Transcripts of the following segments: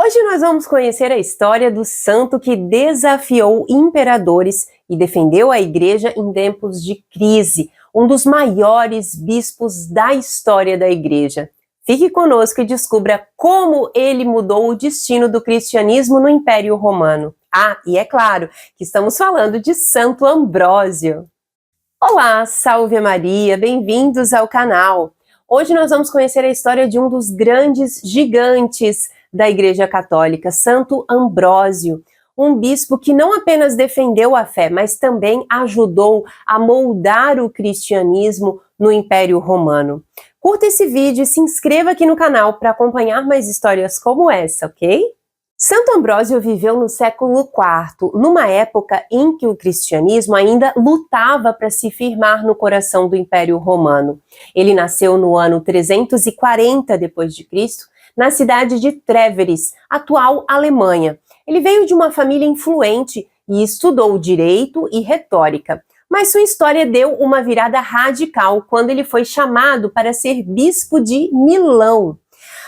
Hoje nós vamos conhecer a história do santo que desafiou imperadores e defendeu a igreja em tempos de crise, um dos maiores bispos da história da igreja. Fique conosco e descubra como ele mudou o destino do cristianismo no Império Romano. Ah, e é claro que estamos falando de Santo Ambrósio. Olá, salve Maria, bem-vindos ao canal. Hoje nós vamos conhecer a história de um dos grandes gigantes da Igreja Católica, Santo Ambrósio, um bispo que não apenas defendeu a fé, mas também ajudou a moldar o cristianismo no Império Romano. Curta esse vídeo e se inscreva aqui no canal para acompanhar mais histórias como essa, ok? Santo Ambrósio viveu no século IV, numa época em que o cristianismo ainda lutava para se firmar no coração do Império Romano. Ele nasceu no ano 340 d.C., na cidade de Trèveris, atual Alemanha. Ele veio de uma família influente e estudou direito e retórica. Mas sua história deu uma virada radical quando ele foi chamado para ser bispo de Milão.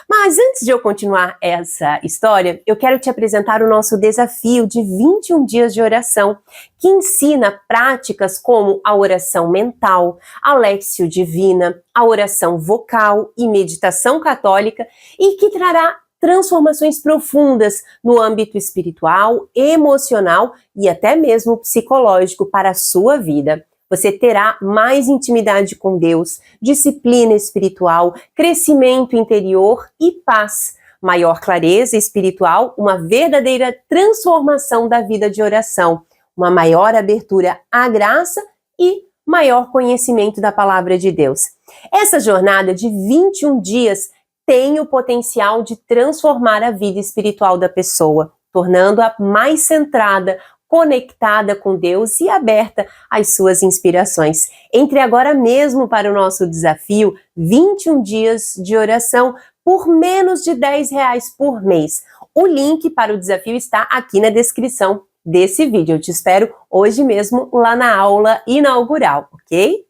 Mas antes de eu continuar essa história, eu quero te apresentar o nosso desafio de 21 dias de oração, que ensina práticas como a oração mental, a Léxio Divina, a oração vocal e meditação católica, e que trará transformações profundas no âmbito espiritual, emocional e até mesmo psicológico para a sua vida. Você terá mais intimidade com Deus, disciplina espiritual, crescimento interior e paz, maior clareza espiritual, uma verdadeira transformação da vida de oração, uma maior abertura à graça e maior conhecimento da palavra de Deus. Essa jornada de 21 dias tem o potencial de transformar a vida espiritual da pessoa, tornando-a mais centrada, conectada com Deus e aberta às suas inspirações. Entre agora mesmo para o nosso desafio 21 dias de oração por menos de R$10 por mês. O link para o desafio está aqui na descrição desse vídeo. Eu te espero hoje mesmo lá na aula inaugural, ok?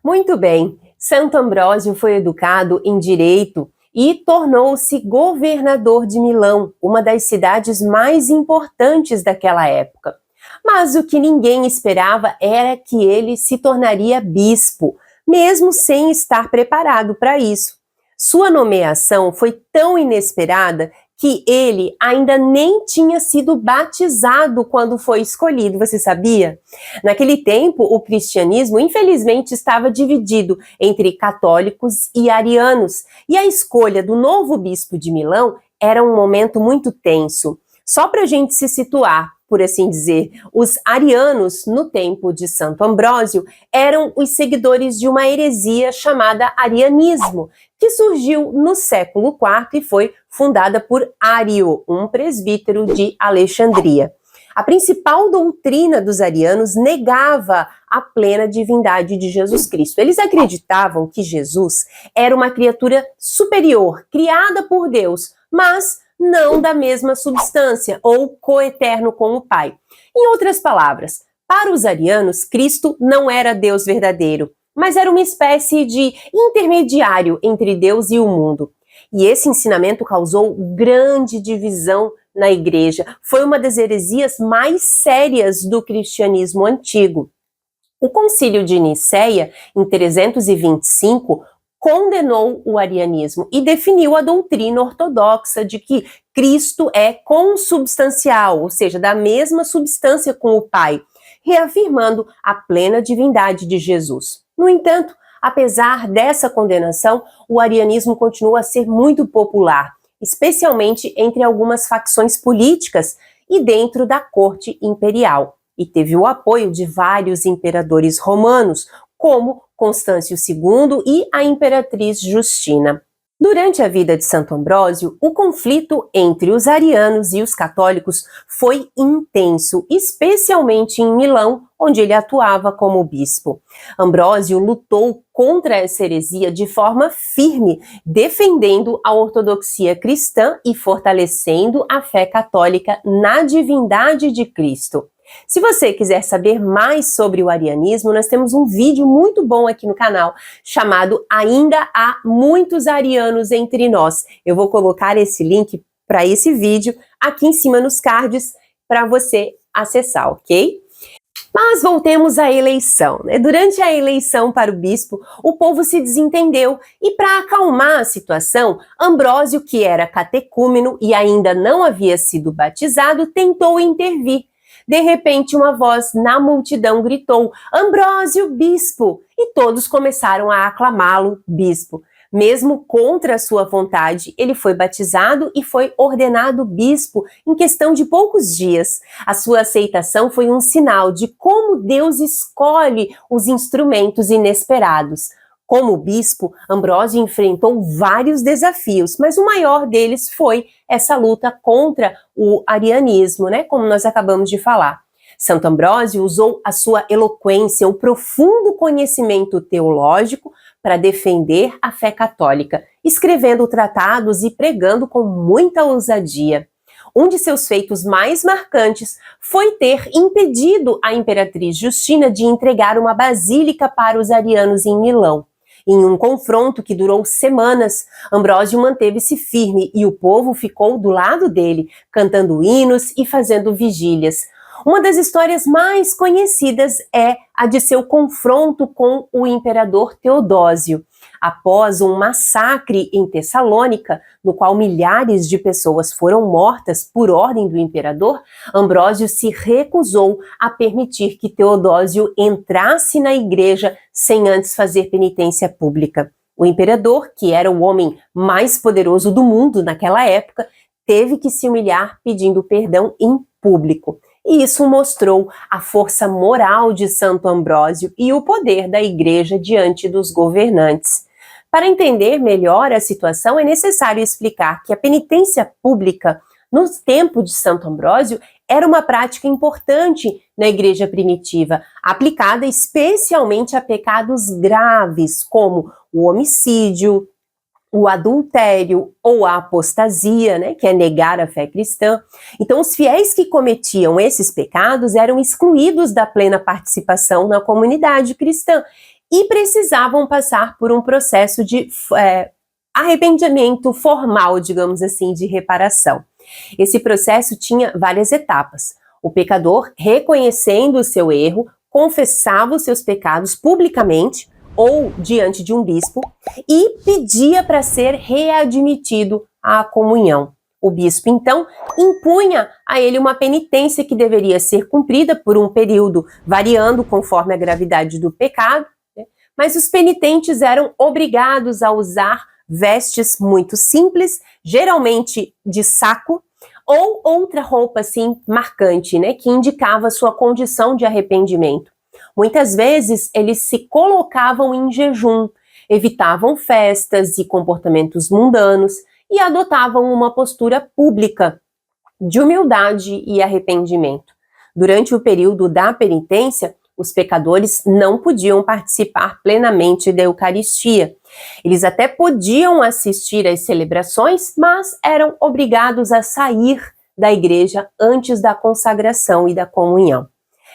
Muito bem, Santo Ambrósio foi educado em direito e tornou-se governador de Milão, uma das cidades mais importantes daquela época. Mas o que ninguém esperava era que ele se tornaria bispo, mesmo sem estar preparado para isso. Sua nomeação foi tão inesperada que ele ainda nem tinha sido batizado quando foi escolhido, você sabia? Naquele tempo, o cristianismo, infelizmente, estava dividido entre católicos e arianos, e a escolha do novo bispo de Milão era um momento muito tenso. Só para a gente se situar, por assim dizer, os arianos, no tempo de Santo Ambrósio, eram os seguidores de uma heresia chamada arianismo, que surgiu no século IV e foi fundada por Ário, um presbítero de Alexandria. A principal doutrina dos arianos negava a plena divindade de Jesus Cristo. Eles acreditavam que Jesus era uma criatura superior, criada por Deus, mas não da mesma substância ou coeterno com o Pai. Em outras palavras, para os arianos, Cristo não era Deus verdadeiro, mas era uma espécie de intermediário entre Deus e o mundo. E esse ensinamento causou grande divisão na igreja. Foi uma das heresias mais sérias do cristianismo antigo. O Concílio de Nicéia, em 325, condenou o arianismo e definiu a doutrina ortodoxa de que Cristo é consubstancial, ou seja, da mesma substância com o Pai, reafirmando a plena divindade de Jesus. No entanto, apesar dessa condenação, o arianismo continua a ser muito popular, especialmente entre algumas facções políticas e dentro da corte imperial, e teve o apoio de vários imperadores romanos, como Constâncio II e a imperatriz Justina. Durante a vida de Santo Ambrósio, o conflito entre os arianos e os católicos foi intenso, especialmente em Milão, onde ele atuava como bispo. Ambrósio lutou contra essa heresia de forma firme, defendendo a ortodoxia cristã e fortalecendo a fé católica na divindade de Cristo. Se você quiser saber mais sobre o arianismo, nós temos um vídeo muito bom aqui no canal, chamado Ainda há muitos arianos entre nós. Eu vou colocar esse link para esse vídeo aqui em cima nos cards para você acessar, ok? Mas voltemos à eleição, né? Durante a eleição para o bispo, o povo se desentendeu e, para acalmar a situação, Ambrósio, que era catecúmeno e ainda não havia sido batizado, tentou intervir. De repente, uma voz na multidão gritou: "Ambrósio, bispo!" E todos começaram a aclamá-lo bispo. Mesmo contra a sua vontade, ele foi batizado e foi ordenado bispo em questão de poucos dias. A sua aceitação foi um sinal de como Deus escolhe os instrumentos inesperados. Como bispo, Ambrósio enfrentou vários desafios, mas o maior deles foi essa luta contra o arianismo, né, como nós acabamos de falar. Santo Ambrósio usou a sua eloquência, o profundo conhecimento teológico para defender a fé católica, escrevendo tratados e pregando com muita ousadia. Um de seus feitos mais marcantes foi ter impedido a imperatriz Justina de entregar uma basílica para os arianos em Milão. Em um confronto que durou semanas, Ambrósio manteve-se firme e o povo ficou do lado dele, cantando hinos e fazendo vigílias. Uma das histórias mais conhecidas é a de seu confronto com o imperador Teodósio. Após um massacre em Tessalônica, no qual milhares de pessoas foram mortas por ordem do imperador, Ambrósio se recusou a permitir que Teodósio entrasse na igreja sem antes fazer penitência pública. O imperador, que era o homem mais poderoso do mundo naquela época, teve que se humilhar pedindo perdão em público. E isso mostrou a força moral de Santo Ambrósio e o poder da igreja diante dos governantes. Para entender melhor a situação, é necessário explicar que a penitência pública, no tempo de Santo Ambrósio, era uma prática importante na igreja primitiva, aplicada especialmente a pecados graves, como o homicídio, o adultério ou a apostasia, né, que é negar a fé cristã. Então, os fiéis que cometiam esses pecados eram excluídos da plena participação na comunidade cristã e precisavam passar por um processo de arrependimento formal, digamos assim, de reparação. Esse processo tinha várias etapas. O pecador, reconhecendo o seu erro, confessava os seus pecados publicamente ou diante de um bispo, e pedia para ser readmitido à comunhão. O bispo, então, impunha a ele uma penitência que deveria ser cumprida por um período, variando conforme a gravidade do pecado, né? Mas os penitentes eram obrigados a usar vestes muito simples, geralmente de saco, ou outra roupa assim marcante, né, que indicava sua condição de arrependimento. Muitas vezes eles se colocavam em jejum, evitavam festas e comportamentos mundanos e adotavam uma postura pública de humildade e arrependimento. Durante o período da penitência, os pecadores não podiam participar plenamente da Eucaristia. Eles até podiam assistir às celebrações, mas eram obrigados a sair da igreja antes da consagração e da comunhão.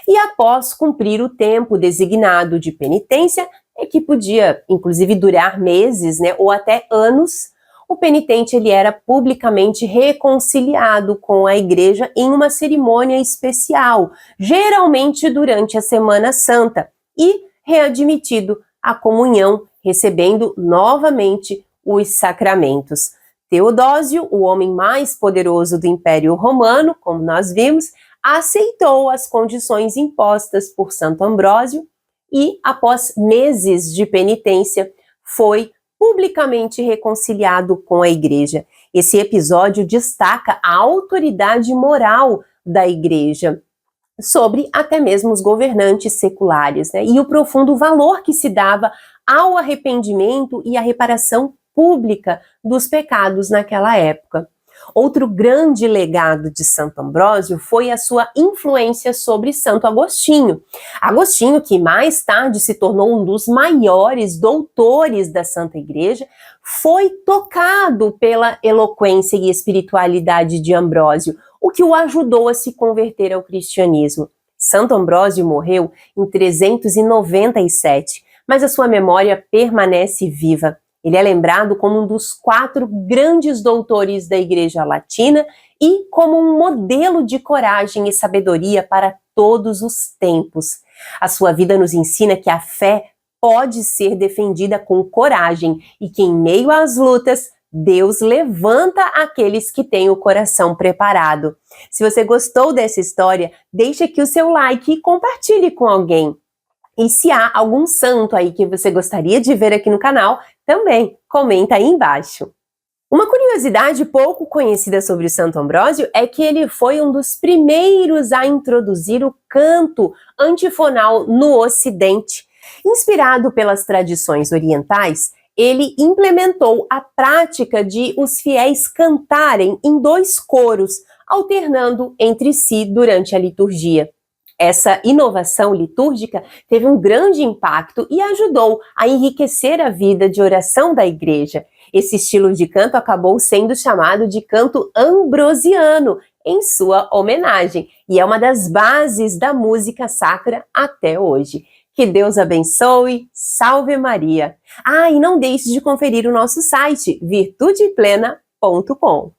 E após cumprir o tempo designado de penitência, que podia inclusive durar meses, né, ou até anos, o penitente ele era publicamente reconciliado com a igreja em uma cerimônia especial, geralmente durante a Semana Santa, e readmitido à comunhão, recebendo novamente os sacramentos. Teodósio, o homem mais poderoso do Império Romano, como nós vimos, aceitou as condições impostas por Santo Ambrósio e, após meses de penitência, foi publicamente reconciliado com a igreja. Esse episódio destaca a autoridade moral da igreja sobre até mesmo os governantes seculares, né, e o profundo valor que se dava ao arrependimento e à reparação pública dos pecados naquela época. Outro grande legado de Santo Ambrósio foi a sua influência sobre Santo Agostinho. Agostinho, que mais tarde se tornou um dos maiores doutores da Santa Igreja, foi tocado pela eloquência e espiritualidade de Ambrósio, o que o ajudou a se converter ao cristianismo. Santo Ambrósio morreu em 397, mas a sua memória permanece viva. Ele é lembrado como um dos 4 grandes doutores da Igreja Latina e como um modelo de coragem e sabedoria para todos os tempos. A sua vida nos ensina que a fé pode ser defendida com coragem e que, em meio às lutas, Deus levanta aqueles que têm o coração preparado. Se você gostou dessa história, deixe aqui o seu like e compartilhe com alguém. E se há algum santo aí que você gostaria de ver aqui no canal, também comenta aí embaixo. Uma curiosidade pouco conhecida sobre o Santo Ambrósio é que ele foi um dos primeiros a introduzir o canto antifonal no Ocidente. Inspirado pelas tradições orientais, ele implementou a prática de os fiéis cantarem em 2 coros, alternando entre si durante a liturgia. Essa inovação litúrgica teve um grande impacto e ajudou a enriquecer a vida de oração da igreja. Esse estilo de canto acabou sendo chamado de canto ambrosiano, em sua homenagem, e é uma das bases da música sacra até hoje. Que Deus abençoe, salve Maria! E não deixe de conferir o nosso site, virtudeplena.com.